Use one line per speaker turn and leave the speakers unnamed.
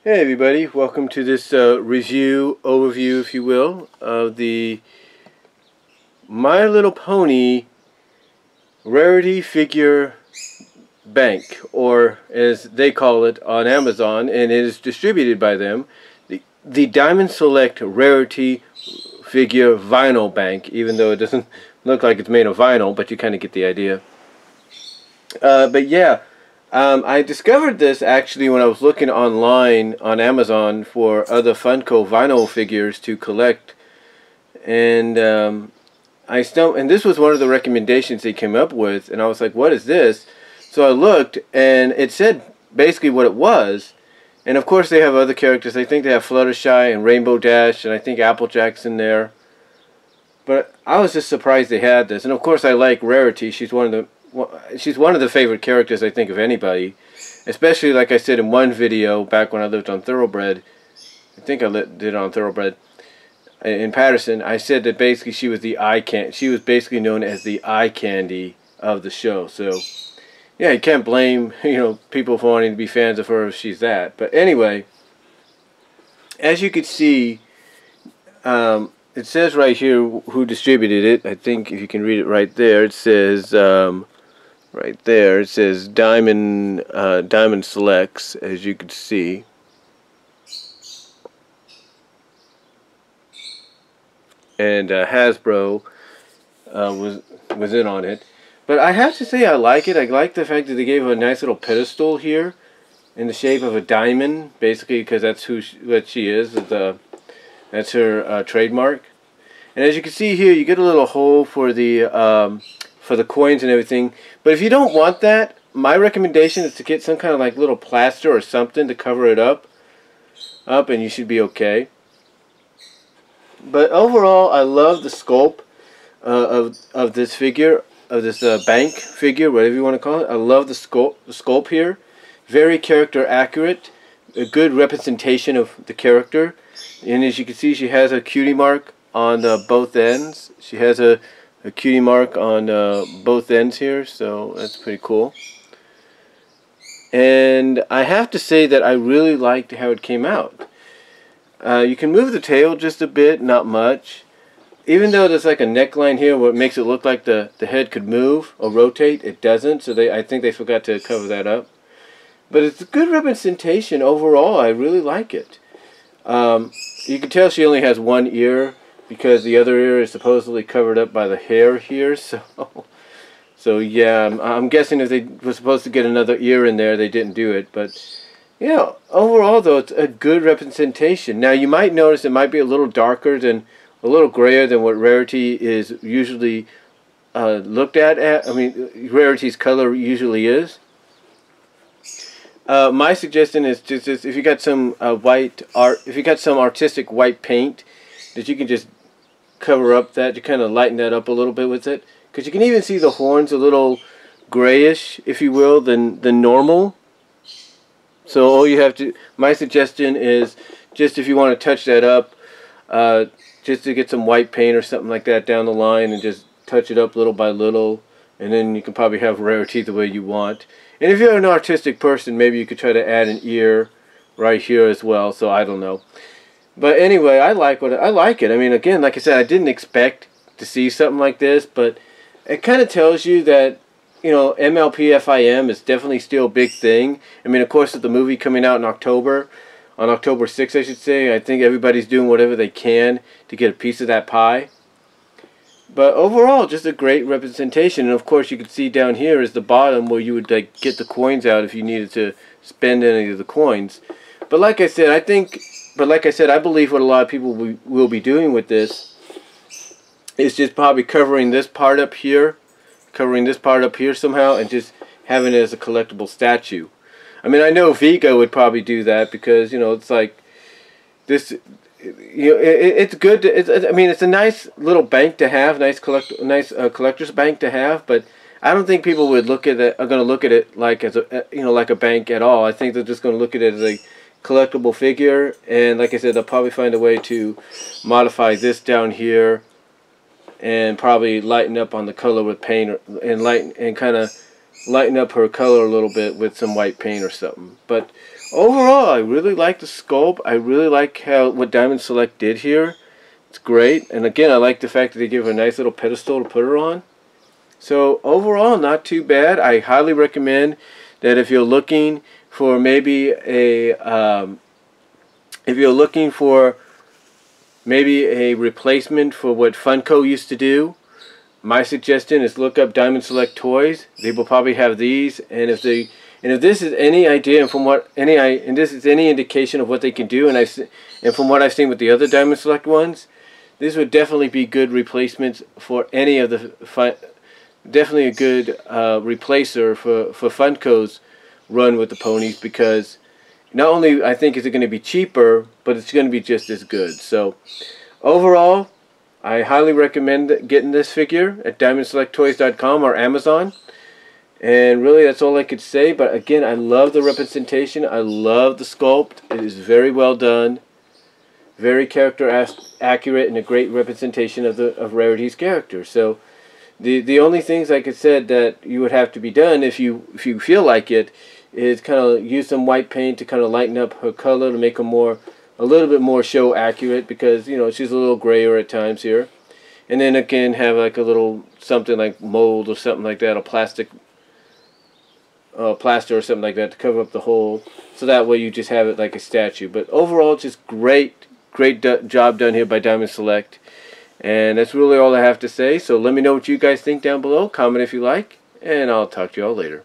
Hey everybody, welcome to this review, overview if you will, of the My Little Pony Rarity Figure Bank, or as they call it on Amazon, and it is distributed by them, the Diamond Select Rarity Figure Vinyl Bank, even though it doesn't look like it's made of vinyl, but you kind of get the idea. But yeah, I discovered this actually when I was looking online on Amazon for other Funko vinyl figures to collect, and and this was one of the recommendations they came up with, and I was like, "What is this?" So I looked, and it said basically what it was, and of course they have other characters. I think they have Fluttershy and Rainbow Dash, and I think Applejack's in there. But I was just surprised they had this, and of course I like Rarity. She's one of the favorite characters I think of anybody, especially like I said in one video back when I lived on Thoroughbred. I think I did it on Thoroughbred in Patterson. I said that basically she was the she was basically known as the eye candy of the show. So yeah, you can't blame people for wanting to be fans of her if she's that. But anyway, as you can see, it says right here who distributed it. I think if you can read it right there, it says. Right there, it says Diamond Selects, as you can see. And Hasbro was in on it. But I have to say I like it. I like the fact that they gave her a nice little pedestal here in the shape of a diamond, basically because that's what she is. That's her trademark. And as you can see here, you get a little hole for the coins and everything. But if you don't want that, my recommendation is to get some kind of like little plaster or something to cover it up, and you should be okay. But overall, I love the sculpt of this figure, of this bank figure, whatever you want to call it. I love the sculpt here. Very character accurate, a good representation of the character. And as you can see, she has a cutie mark on both ends. She has a cutie mark on both ends here, so that's pretty cool. And I have to say that I really liked how it came out. You can move the tail just a bit, not much. Even though there's like a neckline here where it makes it look like the head could move or rotate, it doesn't, so I think they forgot to cover that up. But it's a good representation overall. I really like it. You can tell she only has one ear, because the other ear is supposedly covered up by the hair here, so yeah, I'm guessing if they were supposed to get another ear in there, they didn't do it. But yeah, overall though, it's a good representation. Now you might notice it might be a little darker than, a little grayer than what Rarity is usually looked at. I mean, Rarity's color usually is. My suggestion is just if you got some if you got some artistic white paint that you can just cover up that, you kind of lighten that up a little bit with it, because you can even see the horns a little grayish, if you will, than normal. So all you have to, my suggestion is just if you want to touch that up, just to get some white paint or something like that down the line and just touch it up little by little, and then you can probably have Rarity the way you want. And if you're an artistic person, maybe you could try to add an ear right here as well, so I don't know. But anyway, I like it. I mean, again, like I said, I didn't expect to see something like this, but it kind of tells you that, MLPFIM is definitely still a big thing. I mean, of course, with the movie coming out in October, on October 6th, I should say, I think everybody's doing whatever they can to get a piece of that pie. But overall, just a great representation. And of course, you can see down here is the bottom where you would like get the coins out if you needed to spend any of the coins. But like I said, I believe what a lot of people will be doing with this is just probably covering this part up here somehow, and just having it as a collectible statue. I mean, I know Vigo would probably do that because, it's like this. It's good. I mean, it's a nice little bank to have, nice collector's bank to have. But I don't think people would are going to look at it like as like a bank at all. I think they're just going to look at it as a collectible figure, and like I said, they'll probably find a way to modify this down here and probably lighten up on the color with paint, and kind of lighten up her color a little bit with some white paint or something. But overall, I really like the sculpt. I really like what Diamond Select did here. It's great. And again, I like the fact that they give her a nice little pedestal to put her on. So overall, not too bad. I highly recommend that if you're looking for maybe a replacement for what Funko used to do, my suggestion is look up Diamond Select Toys. They will probably have these, and if this is any idea, and this is any indication of what they can do, and from what I've seen with the other Diamond Select ones, this would definitely be good replacements for any of the definitely a good replacer for Funko's run with the ponies, because not only I think is it going to be cheaper, but it's going to be just as good. So overall, I highly recommend getting this figure at DiamondSelectToys.com or Amazon. And really, that's all I could say. But again, I love the representation. I love the sculpt. It is very well done, very character accurate, and a great representation of Rarity's character. So the only things, like I said, that you would have to be done if you feel like it, is kind of use some white paint to kind of lighten up her color to make her a little bit more show accurate, because you know she's a little grayer at times here. And then again, have like a little something like mold or something like that, a plaster or something like that to cover up the hole, so that way you just have it like a statue. But overall, just great job done here by Diamond Select. And that's really all I have to say. So let me know what you guys think down below. Comment if you like, and I'll talk to you all later.